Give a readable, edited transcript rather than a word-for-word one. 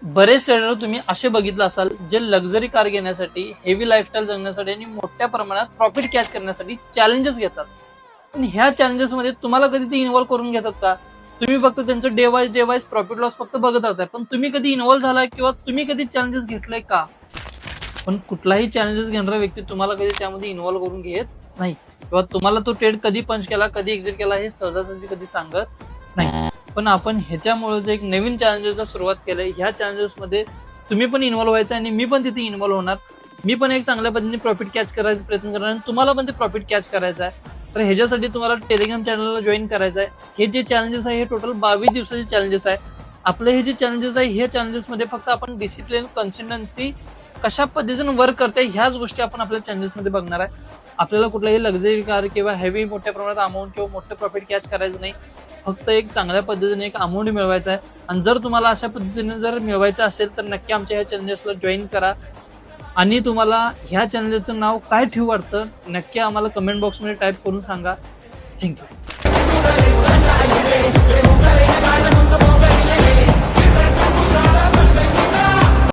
बरेच ट्रेडर तुम्ही असे बघितलं असाल जे लक्झरी कार घेण्यासाठी, हेवी लाईफस्टाईल जगण्यासाठी आणि मोठ्या प्रमाणात प्रॉफिट कॅच करण्यासाठी चॅलेंजेस घेतात. पण ह्या चॅलेंजेस मध्ये तुम्हाला कधी ते इन्व्हॉल्व करून घेतात का? तुम्ही फक्त त्यांचं डे वाईज प्रॉफिट लॉस फक्त बघत राहताय, पण तुम्ही कधी इन्व्हॉल्व झालाय किंवा तुम्ही कधी चॅलेंजेस घेतलंय का? पण कुठलाही चॅलेंजेस घेणारा व्यक्ती तुम्हाला कधी त्यामध्ये इन्व्हॉल्व करून घेत नाही, किंवा तुम्हाला तो ट्रेड कधी पंच केला, कधी एक्झिट केला हे सहजासहजी कधी सांगत नाही. पण आपण ह्याच्यामुळे जे एक नवीन चॅलेंजेसला सुरुवात केलंय, ह्या चॅलेंजेसमध्ये तुम्ही पण इन्व्हॉल्व व्हायचं आणि मी पण तिथे इन्व्हॉल्व होणार. मी पण एक चांगल्या पद्धतीने प्रॉफिट कॅच करायचा प्रयत्न करणार आणि तुम्हाला पण ते प्रॉफिट कॅच करायचं आहे. तर ह्याच्यासाठी तुम्हाला टेलिग्राम चॅनलला जॉईन करायचं आहे. हे जे चॅलेंजेस आहे हे टोटल 22 दिवसाचे चॅलेंजेस आहे. आपले हे जे चॅलेंजेस आहे हे चॅलेंजेसमध्ये फक्त आपण डिसिप्लिन, कन्सिस्टन्सी कशा पद्धतीने वर्क करते ह्याच गोष्टी आपण आपल्या चॅलेंजेसमध्ये बघणार आहे. आपल्याला कुठलाही लक्झरी कार किंवा हेवी मोठ्या प्रमाणात अमाऊंट किंवा मोठं प्रॉफिट कॅच करायचं नाही. फक्त एक चांगल्या पद्धतीने एक अमाऊंट मिळवायचा आहे. आणि जर तुम्हाला अशा पद्धतीने जर मिळवायचं असेल तर नक्की आमच्या ह्या चॅलेंजेसला जॉईन करा. आणि तुम्हाला ह्या चॅलेंजचं नाव काय ठेवू वाटतं नक्की आम्हाला कमेंट बॉक्समध्ये टाईप करून सांगा. थँक्यू.